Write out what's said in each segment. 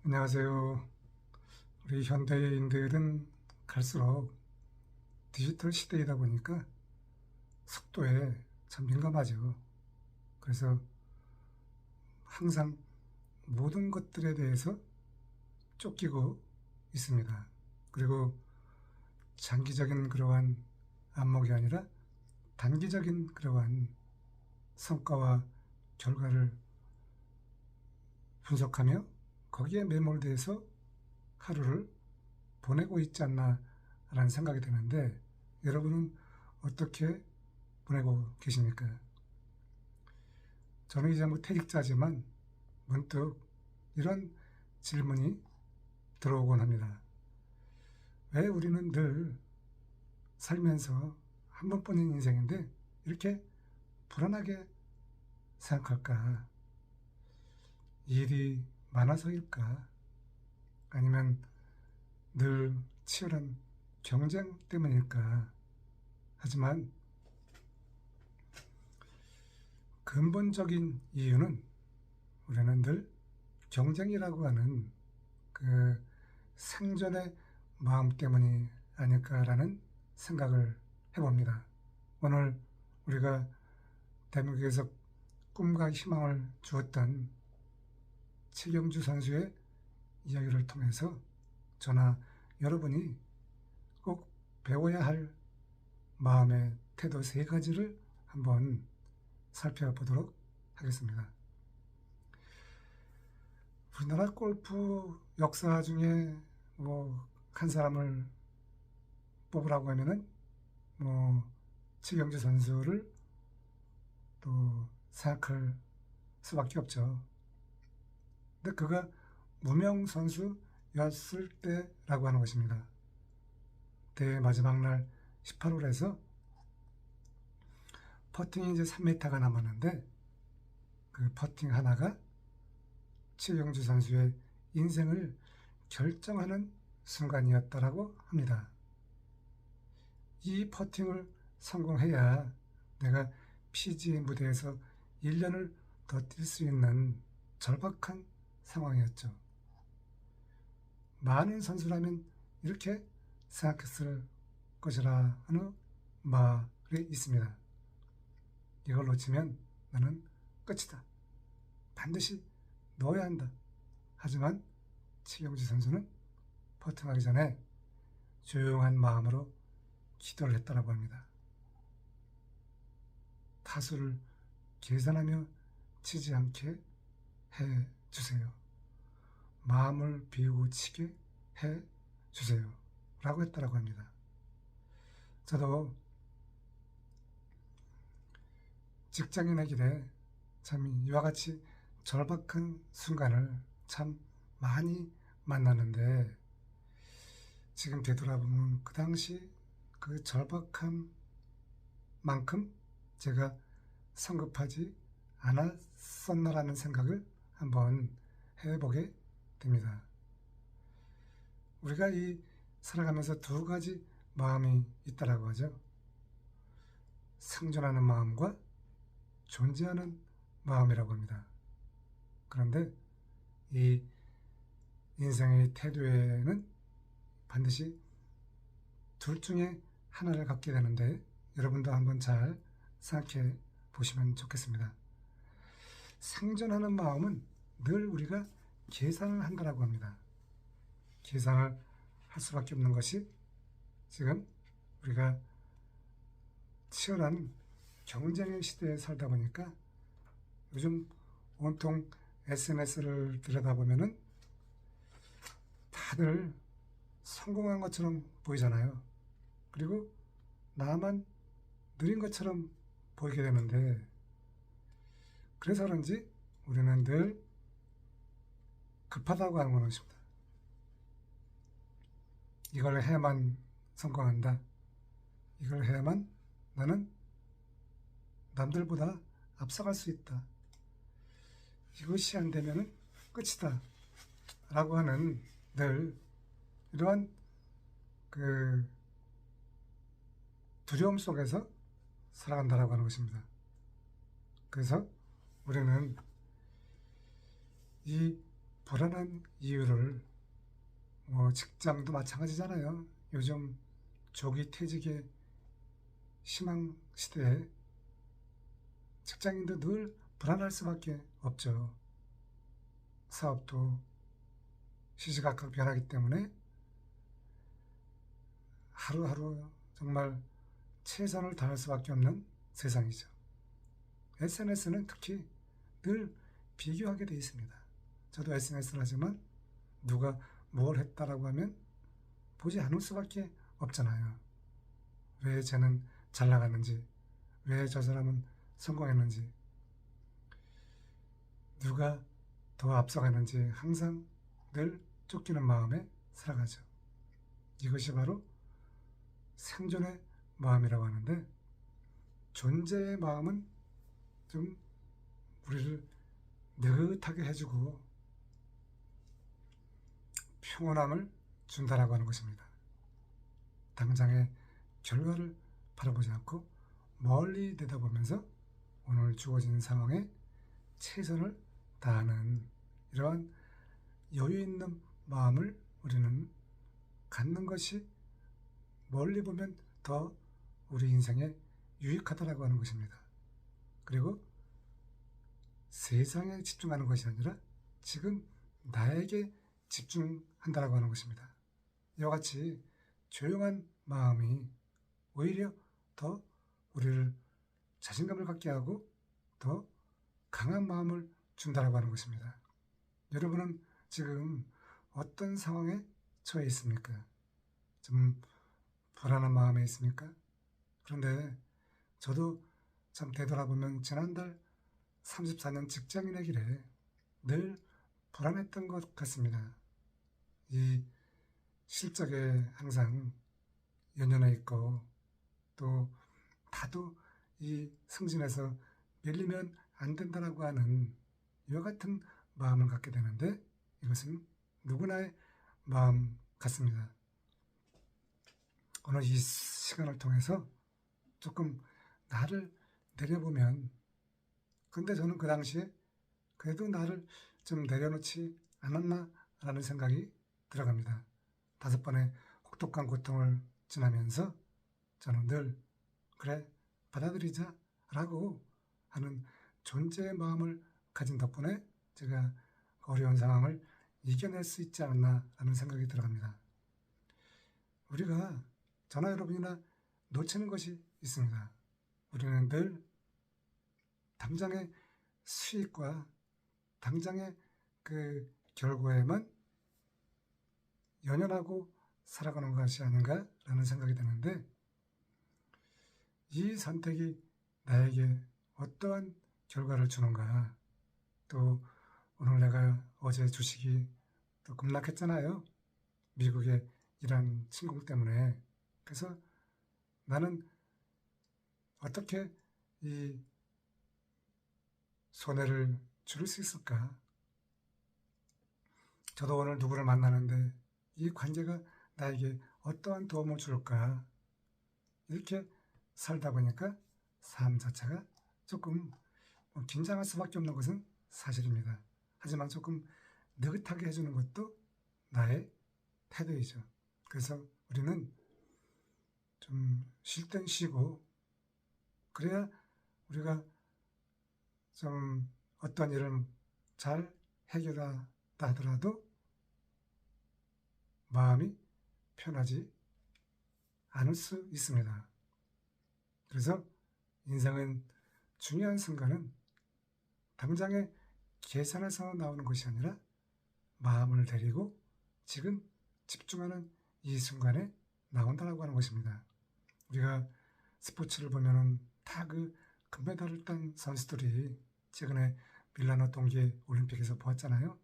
안녕하세요. 우리 현대인들은 갈수록 디지털 시대이다 보니까 속도에 참 민감하죠. 그래서 항상 모든 것들에 대해서 쫓기고 있습니다. 그리고 장기적인 그러한 안목이 아니라 단기적인 그러한 성과와 결과를 분석하며 거기에 매몰돼서 하루를 보내고 있지 않나라는 생각이 드는데, 여러분은 어떻게 보내고 계십니까? 저는 이제 퇴직자지만 문득 이런 질문이 들어오곤 합니다. 왜 우리는 늘 살면서 한 번뿐인 인생인데 이렇게 불안하게 생각할까? 일이 많아서일까? 아니면 늘 치열한 경쟁 때문일까? 하지만 근본적인 이유는 우리는 늘 경쟁이라고 하는 그 생존의 마음 때문이 아닐까라는 생각을 해봅니다. 오늘 우리가 대한민국에서 꿈과 희망을 주었던 최경주 선수의 이야기를 통해서 저나 여러분이 꼭 배워야 할 마음의 태도 세 가지를 한번 살펴보도록 하겠습니다. 우리나라 골프 역사 중에 한 사람을 뽑으라고 하면은 최경주 선수를 또 생각할 수밖에 없죠. 근데 그가 무명 선수였을 때라고 하는 것입니다. 대회 마지막 날 18홀에서 퍼팅이 이제 3m가 남았는데 그 퍼팅 하나가 최경주 선수의 인생을 결정하는 순간이었다라고 합니다. 이 퍼팅을 성공해야 내가 PGA 무대에서 1년을 더 뛸 수 있는 절박한 상황이었죠. 많은 선수라면 이렇게 생각했을 것이라 하는 말이 있습니다. 이걸 놓치면 나는 끝이다. 반드시 넣어야 한다. 하지만 최경주 선수는 퍼팅하기 전에 조용한 마음으로 기도를 했다고 합니다. 타수를 계산하며 치지 않게 해주세요. 마음을 비우고 치게 해주세요. 라고 했다고 합니다. 저도 직장인의 길에 참 이와 같이 절박한 순간을 참 많이 만났는데, 지금 되돌아보면 그 당시 그 절박함 만큼 제가 성급하지 않았었나라는 생각을 한번 해보게 됩니다. 우리가 이 살아가면서 두 가지 마음이 있다라고 하죠. 생존하는 마음과 존재하는 마음이라고 합니다. 그런데 이 인생의 태도에는 반드시 둘 중에 하나를 갖게 되는데, 여러분도 한번 잘 생각해 보시면 좋겠습니다. 생존하는 마음은 늘 우리가 계산을 한다라고 합니다. 계산을 할 수밖에 없는 것이 지금 우리가 치열한 경쟁의 시대에 살다 보니까 요즘 온통 SNS를 들여다보면은 다들 성공한 것처럼 보이잖아요. 그리고 나만 느린 것처럼 보이게 되는데, 그래서 그런지 우리는 늘 급하다고 하는 것입니다. 이걸 해야만 성공한다. 이걸 해야만 나는 남들보다 앞서갈 수 있다. 이것이 안 되면 끝이다. 라고 하는 늘 이러한 그 두려움 속에서 살아간다라고 하는 것입니다. 그래서 우리는 이 불안한 이유를 직장도 마찬가지잖아요. 요즘 조기 퇴직의 희망 시대에 직장인도 늘 불안할 수밖에 없죠. 사업도 시시각각 변하기 때문에 하루하루 정말 최선을 다할 수밖에 없는 세상이죠. SNS는 특히 늘 비교하게 되어 있습니다. 저도 SNS를 하지만 누가 뭘 했다라고 하면 보지 않을 수밖에 없잖아요. 왜 쟤는 잘 나갔는지, 왜 저 사람은 성공했는지, 누가 더 앞서가는지 항상 늘 쫓기는 마음에 살아가죠. 이것이 바로 생존의 마음이라고 하는데, 존재의 마음은 좀 우리를 느긋하게 해주고 평온함을 준다라고 하는 것입니다. 당장의 결과를 바라보지 않고 멀리 내다보면서 오늘 주어진 상황에 최선을 다하는 이러한 여유 있는 마음을 우리는 갖는 것이 멀리 보면 더 우리 인생에 유익하다라고 하는 것입니다. 그리고 세상에 집중하는 것이 아니라 지금 나에게 집중한다라고 하는 것입니다. 이와 같이 조용한 마음이 오히려 더 우리를 자신감을 갖게 하고 더 강한 마음을 준다라고 하는 것입니다. 여러분은 지금 어떤 상황에 처해 있습니까? 좀 불안한 마음에 있습니까? 그런데 저도 참 되돌아보면 지난달 34년 직장인의 길에 늘 불안했던 것 같습니다. 이 실적에 항상 연연해 있고 또 나도 이 승진에서 밀리면 안 된다라고 하는 이와 같은 마음을 갖게 되는데 이것은 누구나의 마음 같습니다. 오늘 이 시간을 통해서 조금 나를 내려보면 근데 저는 그 당시에 그래도 나를 좀 내려놓지 않았나라는 생각이 들어갑니다. 5번의 혹독한 고통을 지나면서 저는 늘 그래 받아들이자 라고 하는 존재의 마음을 가진 덕분에 제가 어려운 상황을 이겨낼 수 있지 않았나라는 생각이 들어갑니다. 우리가 저나 여러분이나 놓치는 것이 있습니다. 우리는 늘 당장의 수익과 당장의 그 결과에만 연연하고 살아가는 것이 아닌가라는 생각이 드는데 이 선택이 나에게 어떠한 결과를 주는가. 또 오늘 내가 어제 주식이 또 급락했잖아요. 미국의 이란 침공 때문에. 그래서 나는 어떻게 이 손해를 줄일 수 있을까? 저도 오늘 누구를 만나는데 이 관계가 나에게 어떠한 도움을 줄까? 이렇게 살다 보니까 삶 자체가 조금 긴장할 수밖에 없는 것은 사실입니다. 하지만 조금 느긋하게 해주는 것도 나의 태도이죠. 그래서 우리는 좀 쉴 땐 쉬고 그래야 우리가 좀 어떤 일을 잘 해결하다 하더라도 마음이 편하지 않을 수 있습니다. 그래서 인생은 중요한 순간은 당장의 계산에서 나오는 것이 아니라 마음을 데리고 지금 집중하는 이 순간에 나온다고 하는 것입니다. 우리가 스포츠를 보면은 다 그 금메달을 딴 선수들이 최근에 밀라노 동계 올림픽에서 보았잖아요.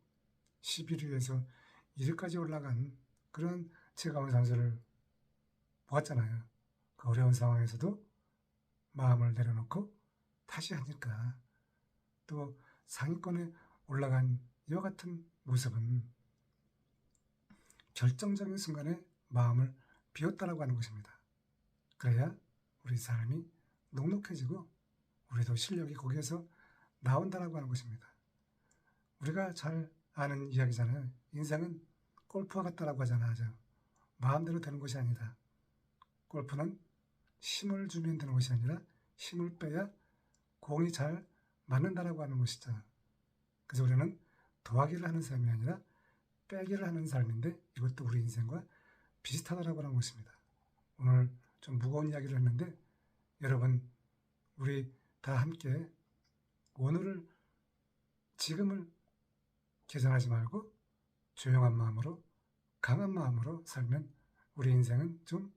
11위에서 1위까지 올라간 그런 최강의 선수를 보았잖아요. 그 어려운 상황에서도 마음을 내려놓고 다시 하니까 또 상위권에 올라간 이와 같은 모습은 결정적인 순간에 마음을 비웠다라고 하는 것입니다. 그래야 우리 삶이 녹록해지고 우리도 실력이 거기에서 나온다라고 하는 것입니다. 우리가 잘 아는 이야기잖아요. 인생은 골프와 같다라고 하잖아요. 마음대로 되는 것이 아니다. 골프는 힘을 주면 되는 것이 아니라 힘을 빼야 공이 잘 맞는다라고 하는 것이죠. 그래서 우리는 더하기를 하는 삶이 아니라 빼기를 하는 삶인데 이것도 우리 인생과 비슷하다라고 하는 것입니다. 오늘 좀 무거운 이야기를 했는데 여러분 우리 다 함께 오늘을 지금을 개선하지 말고 조용한 마음으로 강한 마음으로 살면 우리 인생은 좀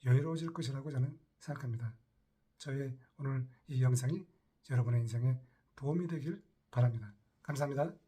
여유로워질 것이라고 저는 생각합니다. 저의 오늘 이 영상이 여러분의 인생에 도움이 되길 바랍니다. 감사합니다.